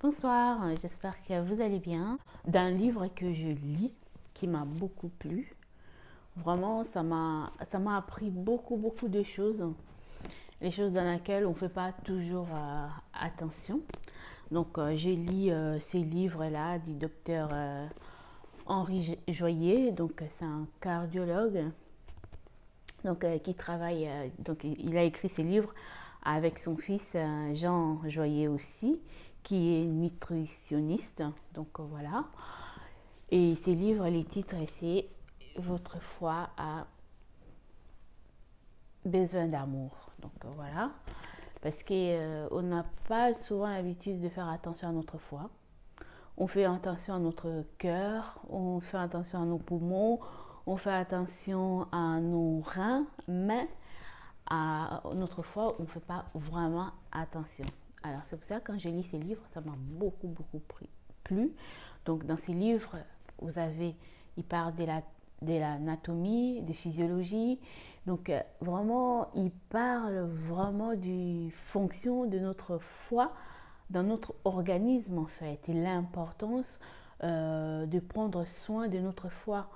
Bonsoir, j'espère que vous allez bien. D'un livre que je lis, qui m'a beaucoup plu, vraiment ça m'a appris beaucoup de choses, les choses dans lesquelles on ne fait pas toujours attention. Donc j'ai lu ces livres-là du docteur Henri Joyer, donc c'est un cardiologue donc, qui travaille, donc il a écrit ces livres avec son fils Jean Joyer aussi, qui est nutritionniste. Donc voilà. Et ces livres, les titres, c'est Votre foi a besoin d'amour. Donc voilà. Parce qu'on n'a pas souvent l'habitude de faire attention à notre foi. On fait attention à notre cœur, on fait attention à nos poumons, on fait attention à nos reins, mais à notre foi, on ne fait pas vraiment attention. Alors c'est pour ça que quand je lis ces livres, ça m'a beaucoup plu. Donc dans ces livres, il parle de l'anatomie, de physiologie. Donc vraiment, il parle vraiment du fonction de notre foie dans notre organisme en fait, et l'importance de prendre soin de notre foie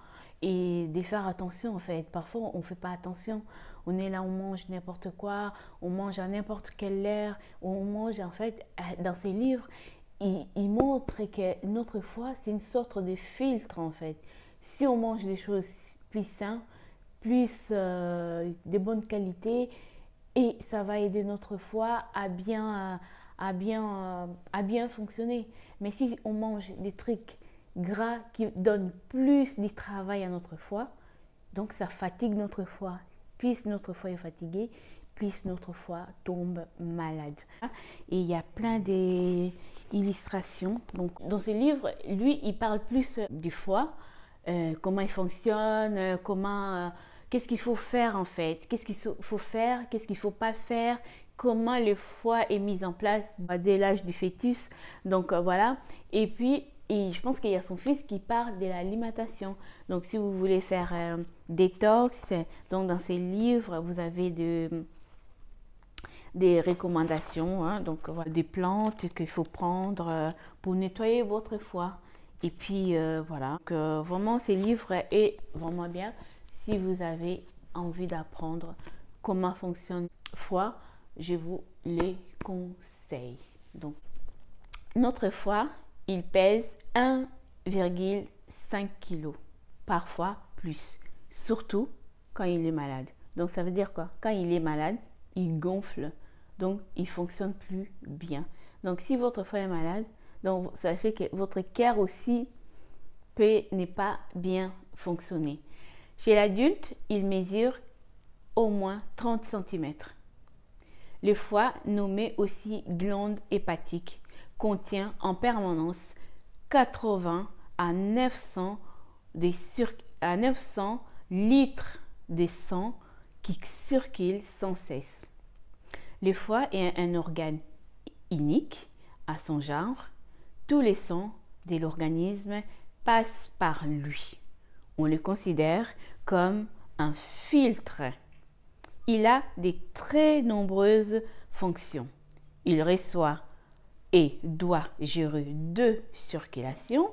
et de faire attention en fait. Parfois on ne fait pas attention, on est là, on mange n'importe quoi, on mange à n'importe quelle heure, on mange en fait. Dans ces livres, il montre que notre foie c'est une sorte de filtre en fait. Si on mange des choses plus saines, plus de bonne qualité, et ça va aider notre foie à bien fonctionner. Mais si on mange des trucs gras qui donnent plus de travail à notre foie, donc ça fatigue notre foie. Plus notre foie est fatigué, plus notre foie tombe malade. Et il y a plein d'illustrations. Donc, dans ce livre, lui, il parle plus du foie, comment il fonctionne, qu'est-ce qu'il faut faire en fait, qu'est-ce qu'il faut faire, qu'est-ce qu'il ne faut pas faire, comment le foie est mis en place dès l'âge du fœtus. Donc voilà. Et puis, je pense qu'il y a son fils qui parle de l'alimentation. Donc si vous voulez faire détox, donc dans ces livres, vous avez des recommandations, hein, donc voilà, des plantes qu'il faut prendre pour nettoyer votre foie. Et puis voilà, donc, vraiment ces livres est vraiment bien si vous avez envie d'apprendre comment fonctionne le foie, je vous les conseille. Donc notre foie, il pèse 1,5 kg, parfois plus, surtout quand il est malade. Donc ça veut dire quoi? Quand il est malade, il gonfle, donc il ne fonctionne plus bien. Donc si votre foie est malade, donc sachez que votre cœur aussi n'est pas bien fonctionner. Chez l'adulte, il mesure au moins 30 cm. Le foie, nommé aussi glande hépatique, contient en permanence 80 à 900 litres de sang qui circulent sans cesse. Le foie est un organe unique à son genre. Tous les sangs de l'organisme passent par lui. On le considère comme un filtre. Il a de très nombreuses fonctions. Il reçoit et doit gérer deux circulations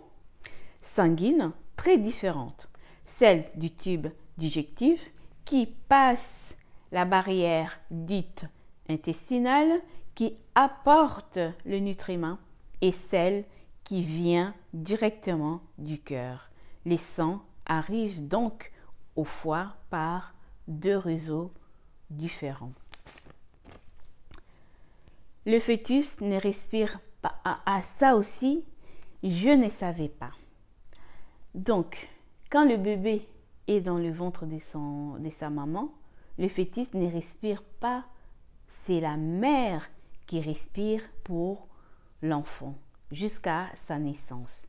sanguines très différentes. Celle du tube digestif qui passe la barrière dite intestinale qui apporte le nutriment et celle qui vient directement du cœur. Les sangs arrivent donc au foie par deux réseaux différents. Le fœtus ne respire pas. Ça aussi, je ne savais pas. Donc, quand le bébé est dans le ventre de sa maman, le fœtus ne respire pas. C'est la mère qui respire pour l'enfant jusqu'à sa naissance,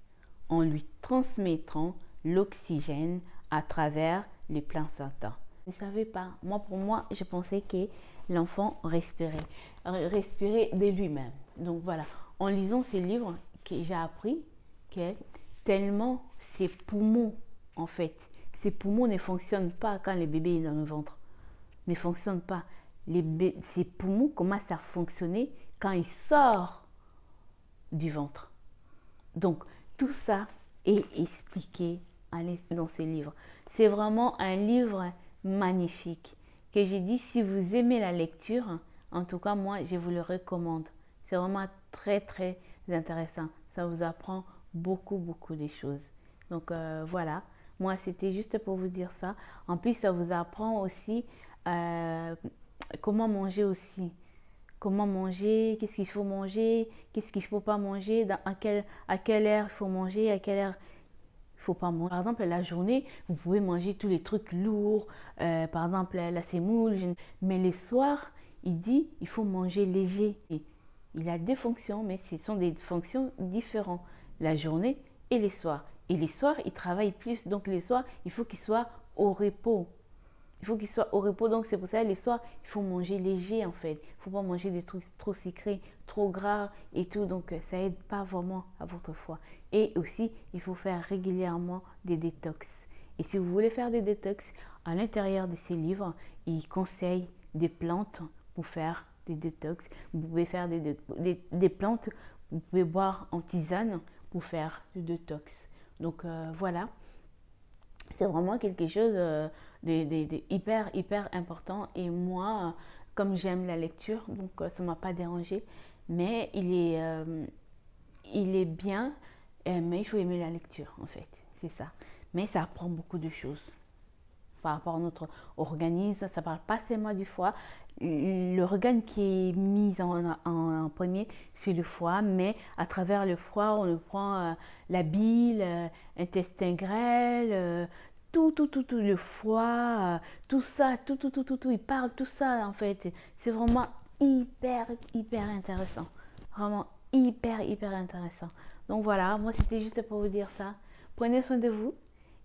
en lui transmettant l'oxygène à travers les placentas. Je ne savais pas. Pour moi, je pensais que l'enfant respirait de lui-même. Donc voilà, en lisant ces livres, que j'ai appris que tellement ses poumons, en fait, ses poumons ne fonctionnent pas quand le bébé est dans le ventre. Ne fonctionnent pas. Ses poumons commencent à fonctionner quand il sort du ventre. Donc, tout ça est expliqué dans ces livres. C'est vraiment un livre magnifique que j'ai dit, si vous aimez la lecture, en tout cas, moi, je vous le recommande. C'est vraiment très, très intéressant. Ça vous apprend beaucoup, beaucoup de choses. Donc, voilà. Moi, c'était juste pour vous dire ça. En plus, ça vous apprend aussi comment manger aussi. Comment manger, qu'est-ce qu'il faut manger, qu'est-ce qu'il ne faut pas manger, à quelle heure il faut manger, à quelle heure il ne faut pas manger. Par exemple, la journée, vous pouvez manger tous les trucs lourds, par exemple la semoule, mais les soirs, il dit il faut manger léger. Et il a des fonctions, mais ce sont des fonctions différentes, la journée et les soirs. Et les soirs, il travaille plus, donc les soirs, il faut qu'il soit au repos. Il faut qu'il soit au repos, donc c'est pour ça les soirs, il faut manger léger en fait. Il ne faut pas manger des trucs trop sucrés, trop gras et tout, donc ça aide pas vraiment à votre foie. Et aussi, il faut faire régulièrement des détox. Et si vous voulez faire des détox, à l'intérieur de ces livres, il conseille des plantes pour faire des détox. Vous pouvez faire des plantes, vous pouvez boire en tisane pour faire du détox. Donc voilà. C'est vraiment quelque chose de hyper, hyper important. Et moi, comme j'aime la lecture, donc ça ne m'a pas dérangé. Mais il est bien, mais il faut aimer la lecture, en fait. C'est ça. Mais ça apprend beaucoup de choses par rapport à notre organisme. Ça ne parle pas seulement du foie. L'organe qui est mis en premier, c'est le foie, mais à travers le foie, on prend la bile, intestin grêle, tout, le foie, tout ça, tout, il parle tout ça en fait. C'est vraiment hyper, hyper intéressant. Vraiment hyper, hyper intéressant. Donc voilà, moi c'était juste pour vous dire ça. Prenez soin de vous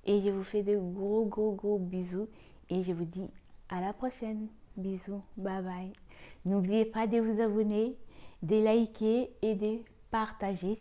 et je vous fais de gros, gros, gros bisous et je vous dis à la prochaine. Bisous, bye bye. N'oubliez pas de vous abonner, de liker et de partager.